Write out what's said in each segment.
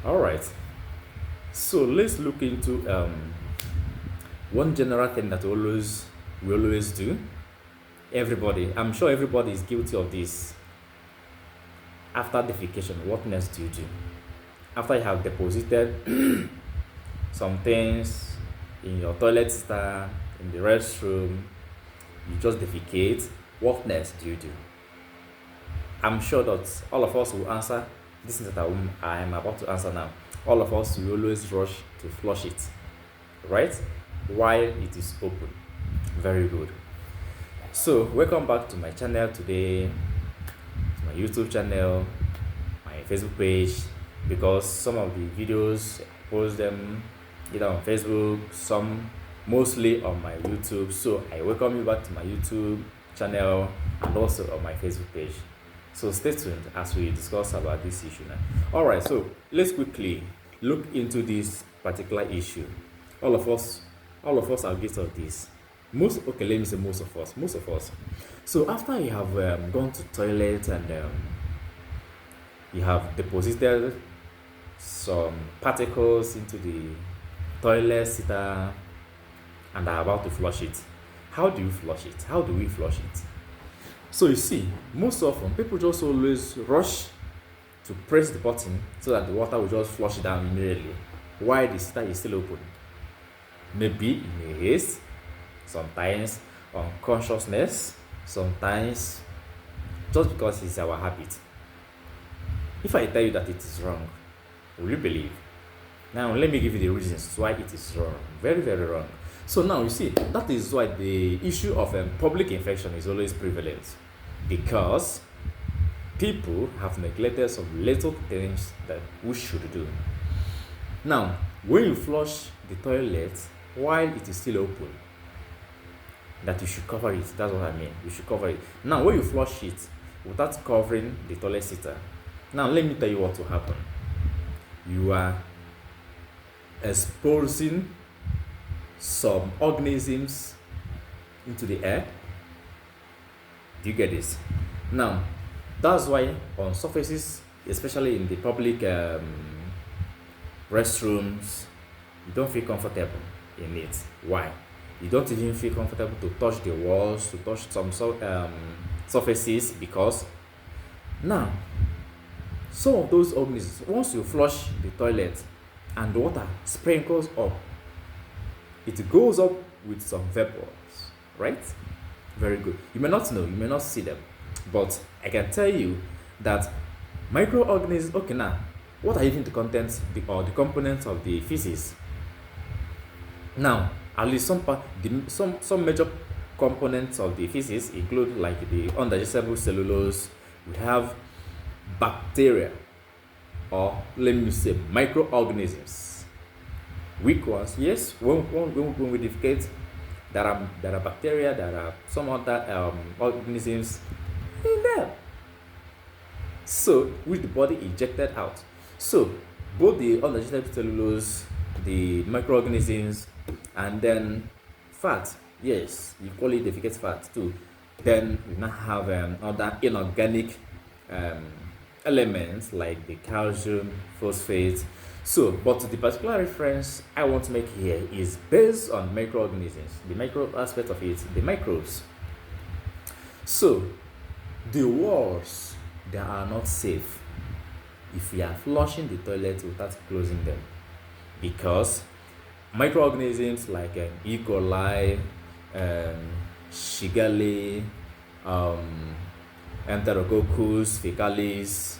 All right. So let's look into one general thing that we always do. Everybody, I'm sure everybody is guilty of this. After defecation, what next do you do? After you have deposited some things in your toilet stand, in the restroom, you just defecate. What next do you do? I'm sure that all of us will answer this is that I am about to answer now. All of us will always rush to flush it, right? While it is open. Very good. So, welcome back to my channel today, to my YouTube channel, my Facebook page, because some of the videos I post them either on Facebook, some mostly on my YouTube. So, I welcome you back to my YouTube channel and also on my Facebook page. So stay tuned as we discuss about this issue now. All right, so let's quickly look into this particular issue. All of us are guilty of this. Let me say most of us. So after you have gone to toilet and you have deposited some particles into the toilet seater and are about to flush it, how do you flush it? How do we flush it? So you see, most often people just always rush to press the button so that the water will just flush down immediately while the seater is still open. Maybe in a haste, sometimes unconsciousness, sometimes just because it's our habit. If I tell you that it is wrong, will you believe? Now let me give you the reasons why it is wrong. Very, very wrong. So now you see, that is why the issue of public infection is always prevalent, because people have neglected some little things that we should do. Now, when you flush the toilet while it is still open, that you should cover it. That's what I mean. You should cover it. Now, when you flush it without covering the toilet seater, now let me tell you what will happen. You are exposing some organisms into the air. Do you get this? Now, that's why on surfaces, especially in the public restrooms, you don't feel comfortable in it. Why? You don't even feel comfortable to touch the walls, to touch some surfaces, because now some of those organisms, once you flush the toilet and the water sprinkles up, it goes up with some vapors, right? Very good. You may not know, you may not see them, but I can tell you that microorganisms. Okay, now what are even the contents or the components of the feces? Now, at least some major components of the feces include like the undigestible cellulose. We have bacteria, or let me say microorganisms. Weak ones, yes. When we defecate, there are bacteria, there are some other organisms in there. So, which the body ejected out. So, both the undigested cellulose, the microorganisms, and then fat. Yes, you call it defecate fat too. Then we now have other inorganic elements like the calcium, phosphate. So, but the particular reference I want to make here is based on microorganisms, the micro aspect of it, the microbes. So, the walls, they are not safe if we are flushing the toilet without closing them, because microorganisms like E. coli, Shigella, Enterococcus fecalis,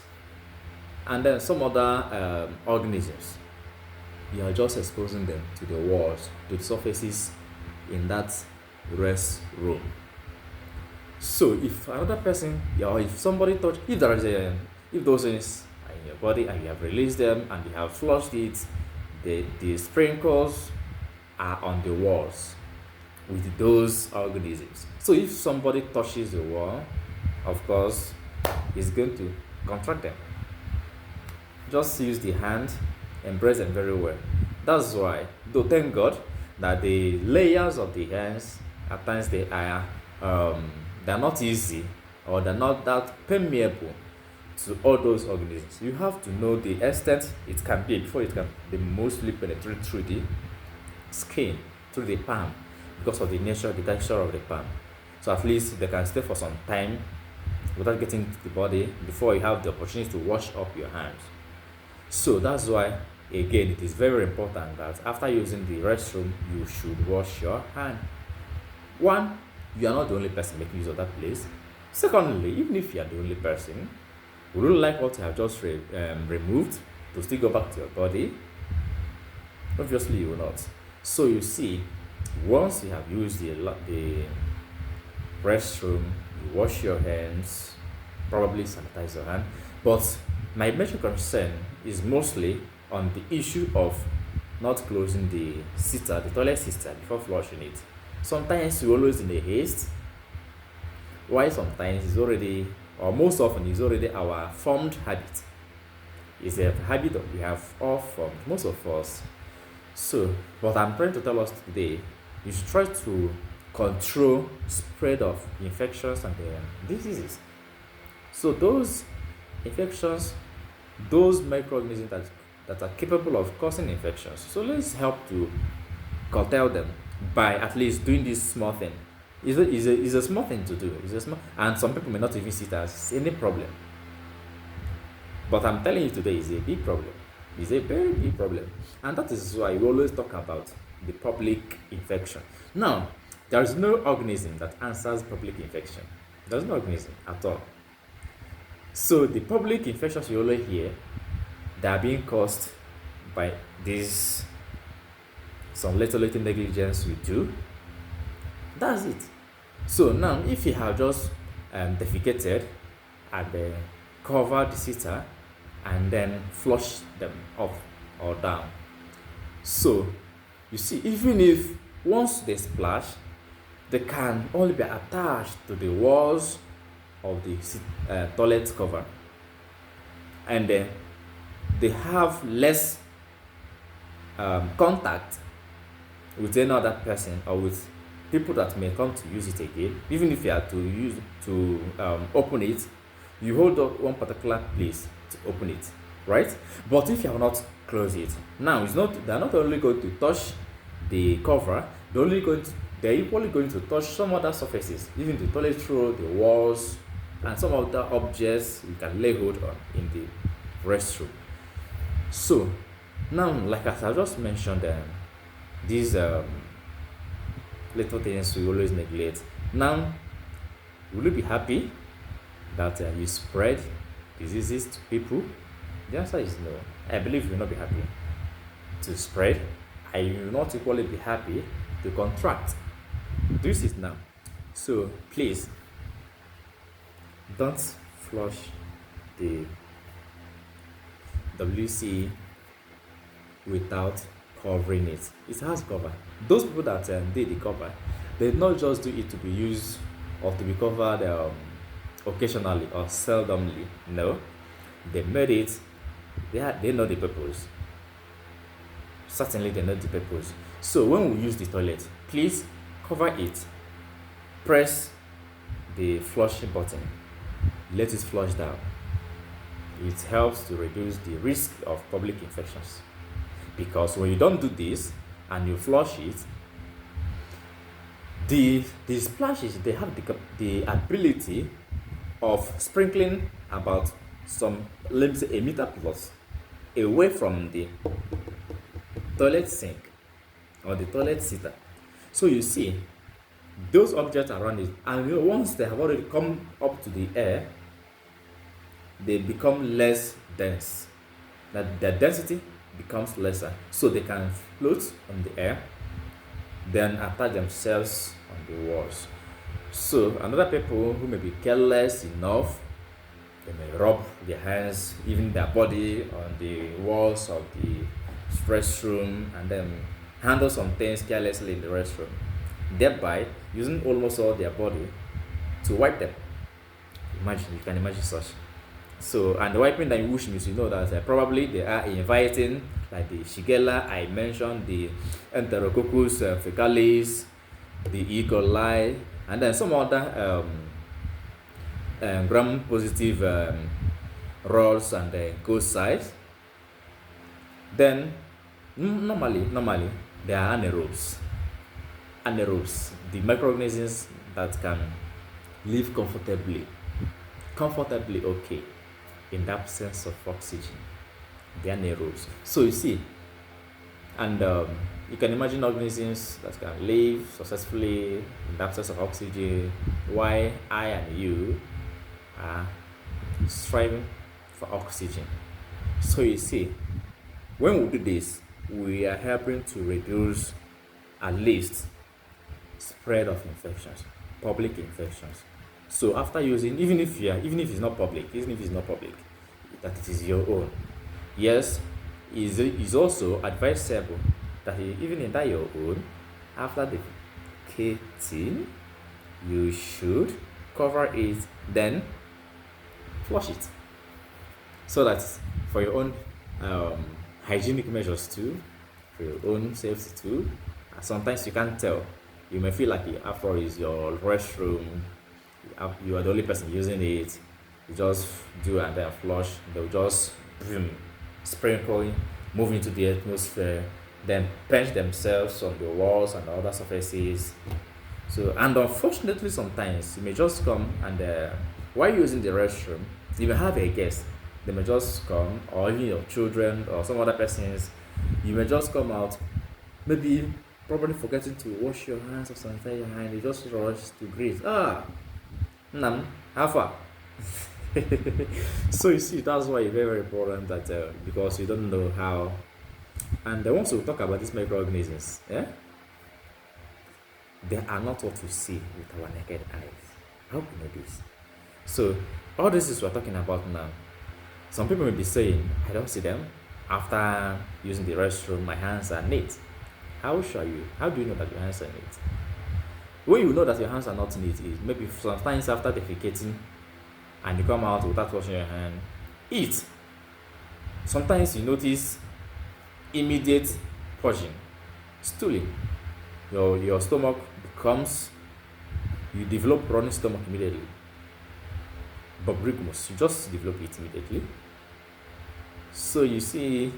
and then some other organisms, you are just exposing them to the walls, to the surfaces in that restroom. So if another person, or if somebody touch, if there is if those things are in your body and you have released them and you have flushed it, the sprinkles are on the walls with those organisms. So if somebody touches the wall, of course, he's going to contract them. Just use the hand, embrace them very well. That's why, though thank God that the layers of the hands, at times they're not easy, or they're not that permeable to all those organisms. You have to know the extent it can be before it can be mostly penetrate through the skin, through the palm, because of the nature, the texture of the palm. So at least they can stay for some time without getting to the body before you have the opportunity to wash up your hands. So that's why, again, it is very important that after using the restroom, you should wash your hand. One, you are not the only person making use of that place. Secondly, even if you are the only person, would you like what you have just removed to still go back to your body? Obviously, you will not. So you see, once you have used the restroom, you wash your hands, probably sanitize your hand. But my major concern is mostly on the issue of not closing the toilet sitter before flushing it. Sometimes we always in a haste, while sometimes it's already, or most often it's already our formed habit. It's a habit that we have all formed, most of us. So what I'm trying to tell us today is try to control spread of infections and diseases. So those infections, those microorganisms that are capable of causing infections. So let's help to curtail them by at least doing this small thing. It's a small thing to do. And some people may not even see it as any problem. But I'm telling you today, it's a big problem. It's a very big problem. And that is why we always talk about the public infection. Now, there is no organism that answers public infection. There's no organism at all. So the public infections you always hear, they are being caused by some little negligence we do. That's it. So now, if you have just defecated and covered the sitter and then flush them up or down. So you see, even if once they splash, they can only be attached to the walls of the toilet cover, and they have less contact with any other person or with people that may come to use it again. Even if you are to open it, you hold up one particular place to open it, right? But if you have not closed it, now they're not only going to touch the cover, they're equally going to touch some other surfaces, even the toilet roll, the walls, and some other objects you can lay hold on in the restroom. So now, like as I just mentioned, these little things we always neglect. Now, will you be happy that you spread diseases to people? The answer is no. I believe you will not be happy to spread. I will not equally be happy to contract. This is now. So please don't flush the WC without covering it. It has cover. Those people that did the cover, they did not just do it to be used or to be covered occasionally or seldomly. No, they made it. They know the purpose. Certainly, they know the purpose. So when we use the toilet, please cover it. Press the flushing button. Let it flush down. It helps to reduce the risk of public infections. Because when you don't do this and you flush it, the splashes, they have the ability of sprinkling about some, let me say, a meter plus away from the toilet sink or the toilet sitter. So you see, those objects around it, and once they have already come up to the air, they become less dense. That their density becomes lesser, so they can float on the air, then attach themselves on the walls. So another people who may be careless enough, they may rub their hands, even their body, on the walls of the restroom and then handle some things carelessly in the restroom, thereby using almost all their body to wipe them. You can imagine such. So, and the wiping that which means, you know that probably they are inviting, like the Shigella I mentioned, the Enterococcus fecalis, the E. coli, and then some other gram-positive rolls and go size. Then normally there are anaerobes. Anaerobes, the microorganisms that can live comfortably okay in the absence of oxygen. They are anaerobes. So you see, and you can imagine organisms that can live successfully in the absence of oxygen, while I and you are striving for oxygen. So you see, when we do this, we are helping to reduce at least spread of infections, public infections. So after using, even if it's not public, that it is your own. Yes, is also advisable that even in that your own, after defecating, you should cover it, then flush it. So that for your own hygienic measures too, for your own safety too. Sometimes you can't tell. You may feel like after all is your restroom, you are the only person using it. You just do and then flush. They'll just sprinkle, move into the atmosphere, then pinch themselves on the walls and other surfaces. So, and unfortunately, sometimes you may just come and while using the restroom, you may have a guest. They may just come, or even your children or some other persons. You may just come out, maybe probably forgetting to wash your hands or sanitize your hand. You just rush to greet. Nam, how far? So you see, that's why it's very, very important that because you don't know how. And once we talk about these microorganisms, they are not what we see with our naked eyes. How can we know this? So all this is we're talking about now. Some people may be saying, I don't see them. After using the restroom, my hands are neat. How do you know that your hands are neat? When you know that your hands are not neat is maybe sometimes after defecating and you come out without washing your hand, eat. Sometimes you notice immediate purging, stooling. Your stomach you develop running stomach immediately. Bubricmus, you just develop it immediately. So you see,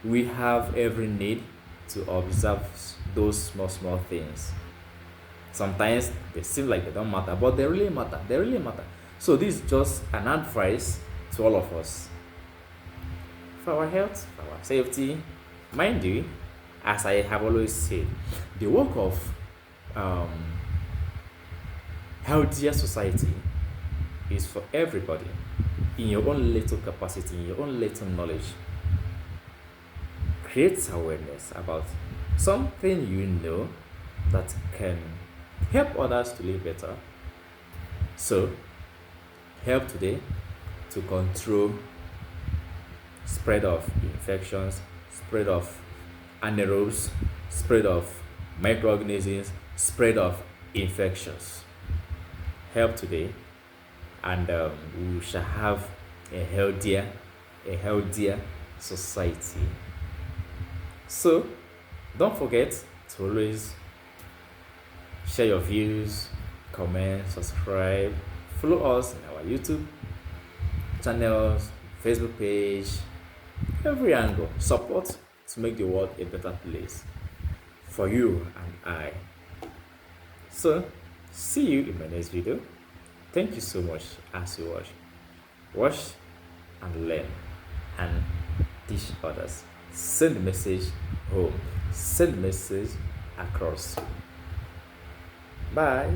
we have every need to observe those small things. Sometimes they seem like they don't matter, but they really matter. So this is just an advice to all of us for our health, for our safety. Mind you, as I have always said, the work of healthier society is for everybody in your own little capacity, in your own little knowledge. Create awareness about something you know that can help others to live better. So help today to control spread of infections, spread of anaerobes, spread of microorganisms, spread of infections. Help today, and we shall have a healthier society. So don't forget to always share your views, comment, subscribe, follow us on our YouTube channels, Facebook page, every angle. Support to make the world a better place for you and I. So see you in my next video. Thank you so much as you watch. Watch and learn and teach others. Send the message home. Send the message across. Bye.